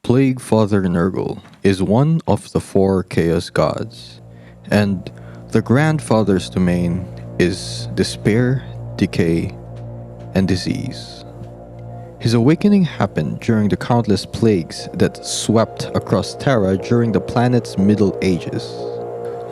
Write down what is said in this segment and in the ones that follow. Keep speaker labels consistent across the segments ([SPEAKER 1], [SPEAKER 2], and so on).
[SPEAKER 1] Plague Father Nurgle is one of the four Chaos Gods, and the Grandfather's domain is despair, decay, and disease. His awakening happened during the countless plagues that swept across Terra during the planet's Middle Ages.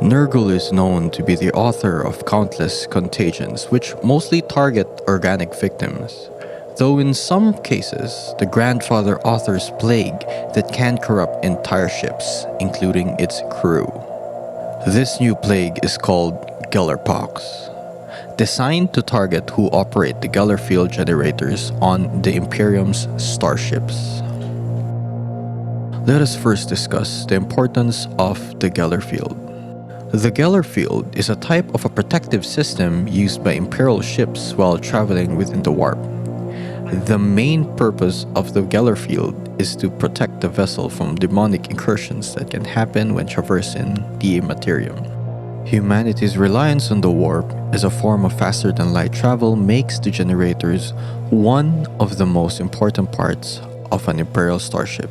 [SPEAKER 1] Nurgle is known to be the author of countless contagions which mostly target organic victims, though in some cases, the Grandfather authors plague that can corrupt entire ships, including its crew. This new plague is called Gellerpox, designed to target who operate the Geller field generators on the Imperium's starships. Let us first discuss the importance of the Geller field. The Geller field is a type of a protective system used by Imperial ships while traveling within the warp. The main purpose of the Geller field is to protect the vessel from demonic incursions that can happen when traversing the Materium. Humanity's reliance on the warp as a form of faster-than-light travel makes the generators one of the most important parts of an Imperial starship.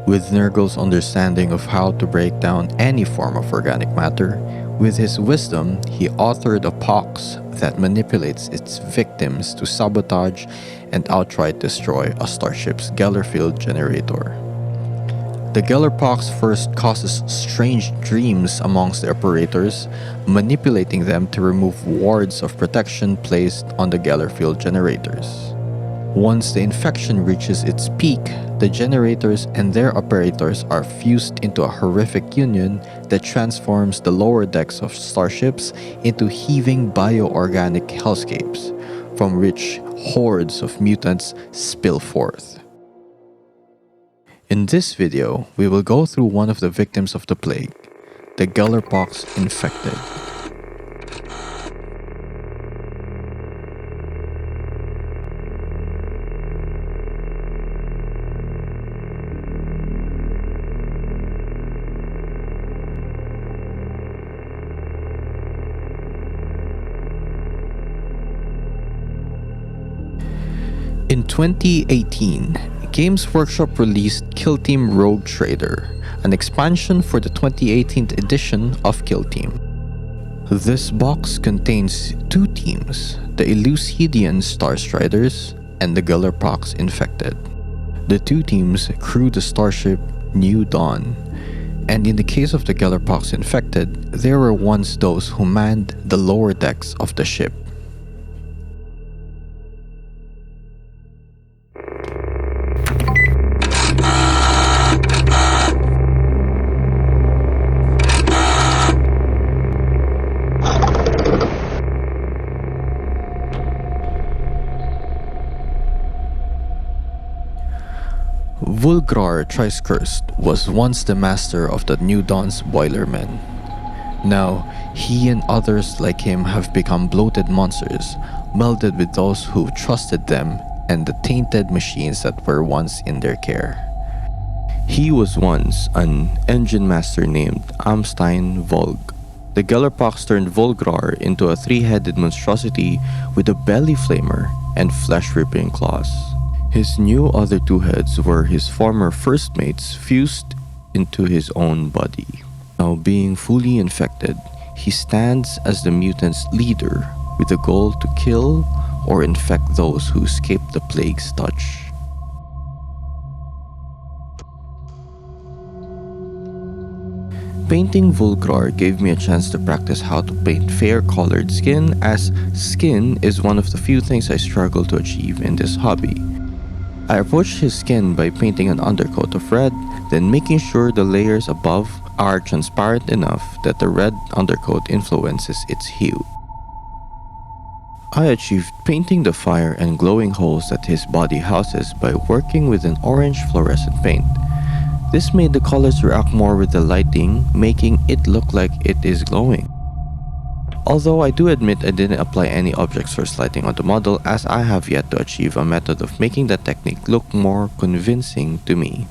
[SPEAKER 1] With Nurgle's understanding of how to break down any form of organic matter, with his wisdom, he authored a pox that manipulates its victims to sabotage and outright destroy a starship's Geller field generator. The Gellerpox first causes strange dreams amongst the operators, manipulating them to remove wards of protection placed on the Geller field generators. Once the infection reaches its peak, the generators and their operators are fused into a horrific union that transforms the lower decks of starships into heaving bioorganic hellscapes, from which hordes of mutants spill forth. In this video, we will go through one of the victims of the plague, the Gellerpox infected. In 2018, Games Workshop released Kill Team Rogue Trader, an expansion for the 2018 edition of Kill Team. This box contains two teams, the Elucidian Starstriders and the Gellerpox Infected. The two teams crew the starship New Dawn, and in the case of the Gellerpox Infected, they were once those who manned the lower decks of the ship. Vulgrar Thrice was once the master of the New Dawn's Boilermen. Now, he and others like him have become bloated monsters, melded with those who trusted them and the tainted machines that were once in their care. He was once an engine master named Amstein Volg. The Gellerpox turned Vulgrar into a three-headed monstrosity with a belly flamer and flesh-ripping claws. His new other two heads were his former first mates fused into his own body. Now being fully infected, he stands as the mutants' leader with the goal to kill or infect those who escape the plague's touch. Painting Vulgrar gave me a chance to practice how to paint fair-colored skin, as skin is one of the few things I struggle to achieve in this hobby. I approached his skin by painting an undercoat of red, then making sure the layers above are transparent enough that the red undercoat influences its hue. I achieved painting the fire and glowing holes that his body houses by working with an orange fluorescent paint. This made the colors react more with the lighting, making it look like it is glowing. Although I do admit I didn't apply any object source lighting on the model, as I have yet to achieve a method of making the technique look more convincing to me.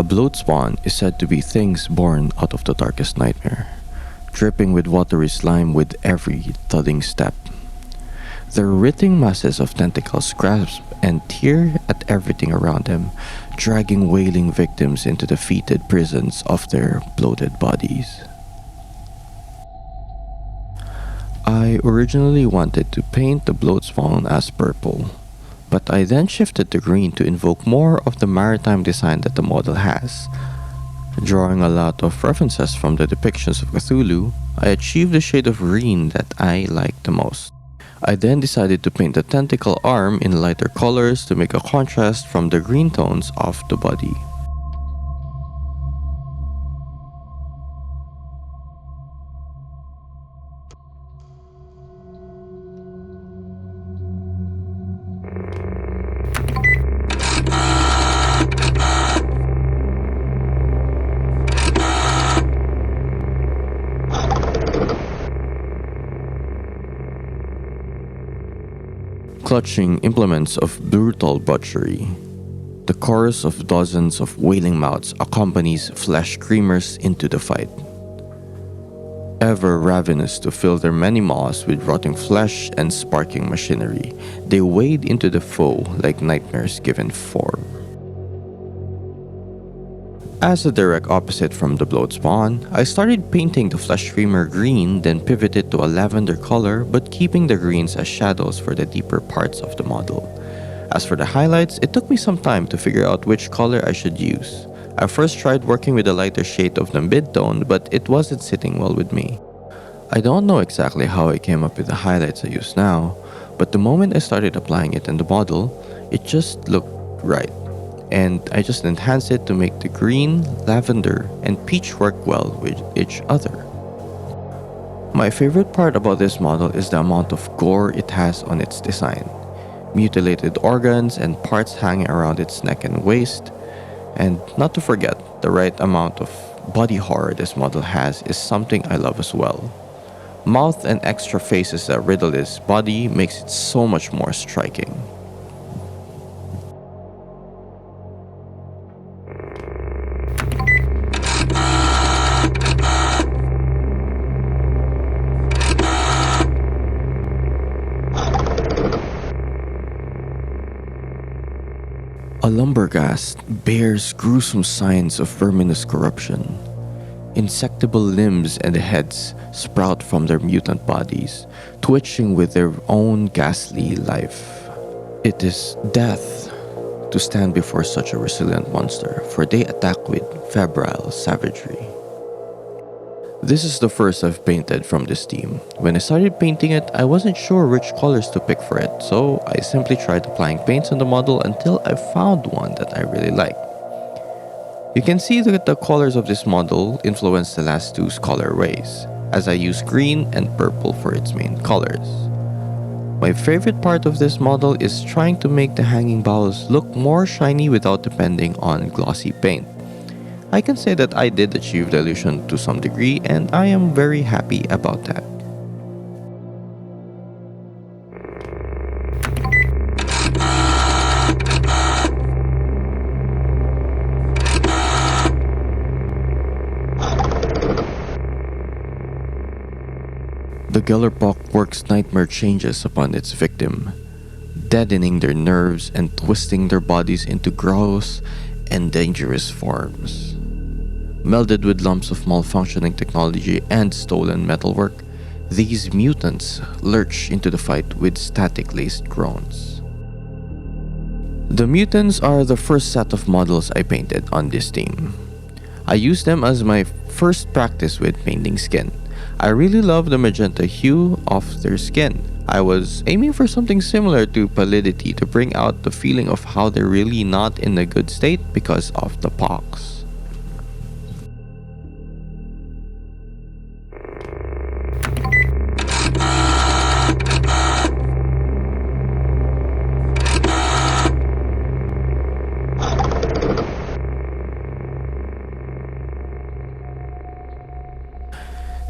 [SPEAKER 1] A bloatspawn is said to be things born out of the darkest nightmare, dripping with watery slime with every thudding step. Their writhing masses of tentacles grasp and tear at everything around them, dragging wailing victims into the fetid prisons of their bloated bodies. I originally wanted to paint the bloatspawn as purple, but I then shifted to green to invoke more of the maritime design that the model has. Drawing a lot of references from the depictions of Cthulhu, I achieved the shade of green that I liked the most. I then decided to paint the tentacle arm in lighter colors to make a contrast from the green tones of the body. Clutching implements of brutal butchery, the chorus of dozens of wailing mouths accompanies Fleshscreamers into the fight. Ever ravenous to fill their many maws with rotting flesh and sparking machinery, they wade into the foe like nightmares given form. As a direct opposite from the bloatspawn, I started painting the Fleshscreamer green, then pivoted to a lavender color but keeping the greens as shadows for the deeper parts of the model. As for the highlights, it took me some time to figure out which color I should use. I first tried working with a lighter shade of the mid-tone, but it wasn't sitting well with me. I don't know exactly how I came up with the highlights I use now, but the moment I started applying it in the model, it just looked right. And I just enhanced it to make the green, lavender, and peach work well with each other. My favorite part about this model is the amount of gore it has on its design. Mutilated organs and parts hanging around its neck and waist. And not to forget, the right amount of body horror this model has is something I love as well. Mouth and extra faces that riddle its body makes it so much more striking. A Lumberghast bears gruesome signs of verminous corruption. Insectable limbs and heads sprout from their mutant bodies, twitching with their own ghastly life. It is death to stand before such a resilient monster, for they attack with febrile savagery. This is the first I've painted from this team. When I started painting it, I wasn't sure which colors to pick for it, so I simply tried applying paints on the model until I found one that I really liked. You can see that the colors of this model influence the last two's colorways, as I use green and purple for its main colors. My favorite part of this model is trying to make the hanging boughs look more shiny without depending on glossy paint. I can say that I did achieve the illusion to some degree, and I am very happy about that. The Gellerpox works nightmare changes upon its victim, deadening their nerves and twisting their bodies into gross and dangerous forms. Melded with lumps of malfunctioning technology and stolen metalwork, these mutants lurch into the fight with static-laced groans. The mutants are the first set of models I painted on this team. I used them as my first practice with painting skin. I really love the magenta hue of their skin. I was aiming for something similar to pallidity to bring out the feeling of how they're really not in a good state because of the pox.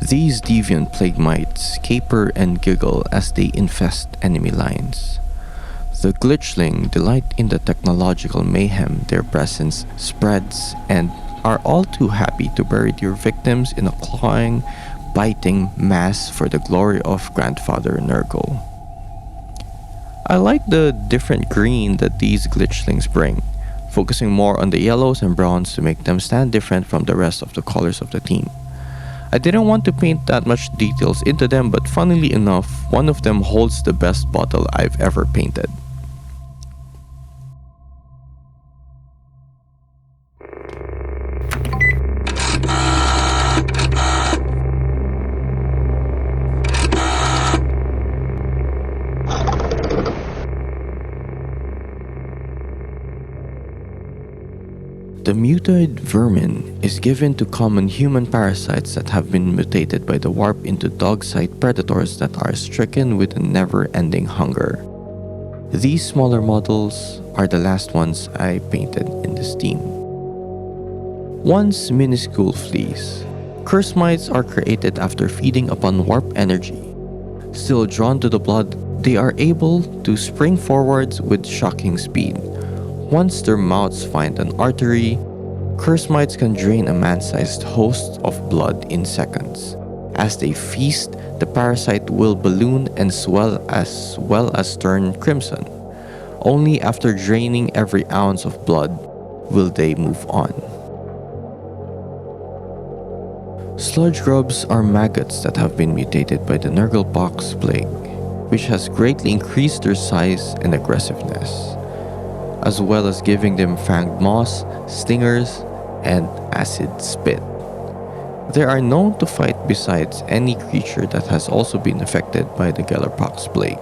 [SPEAKER 1] These deviant plague mites caper and giggle as they infest enemy lines. The Glitchling delight in the technological mayhem their presence spreads and are all too happy to bury their victims in a clawing, biting mass for the glory of Grandfather Nurgle. I like the different green that these Glitchlings bring, focusing more on the yellows and browns to make them stand different from the rest of the colors of the team. I didn't want to paint that much details into them, but funnily enough, one of them holds the best bottle I've ever painted. The Mutoid Vermin is given to common human parasites that have been mutated by the warp into dog-sized predators that are stricken with a never-ending hunger. These smaller models are the last ones I painted in this team. Once minuscule fleas, curse mites are created after feeding upon warp energy. Still drawn to the blood, they are able to spring forwards with shocking speed. Once their mouths find an artery, curse mites can drain a man-sized host of blood in seconds. As they feast, the parasite will balloon and swell as well as turn crimson. Only after draining every ounce of blood will they move on. Sludge grubs are maggots that have been mutated by the Gellerpox plague, which has greatly increased their size and aggressiveness, as well as giving them fanged moss, stingers, and acid spit. They are known to fight besides any creature that has also been affected by the Gellerpox plague.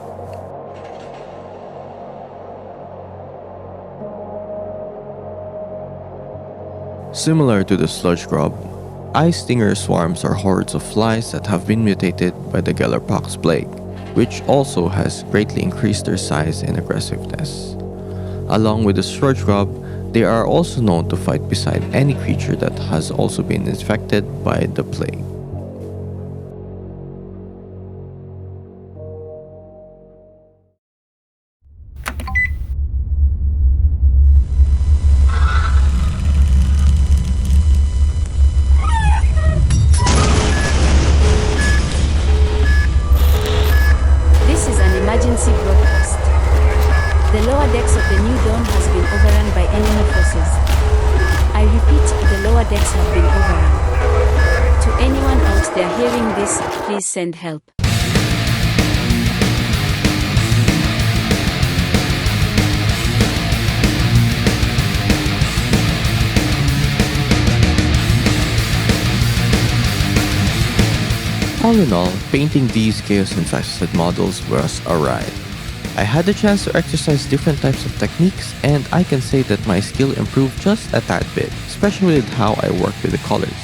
[SPEAKER 1] Similar to the sludge grub, eye stinger swarms are hordes of flies that have been mutated by the Gellerpox plague, which also has greatly increased their size and aggressiveness. Along with the sludge grub, they are also known to fight beside any creature that has also been infected by the plague.
[SPEAKER 2] This is an emergency broadcast. The lower decks of the New Dawn has been overrun by enemy forces. I repeat, the lower decks have been overrun. To anyone out there hearing this, please send help.
[SPEAKER 1] All in all, painting these chaos-infested models was a ride. I had the chance to exercise different types of techniques, and I can say that my skill improved just a tad bit, especially with how I work with the colors.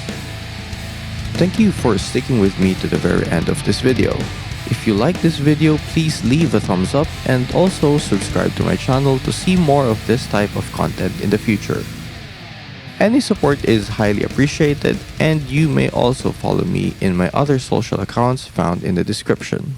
[SPEAKER 1] Thank you for sticking with me to the very end of this video. If you like this video, please leave a thumbs up and also subscribe to my channel to see more of this type of content in the future. Any support is highly appreciated, and you may also follow me in my other social accounts found in the description.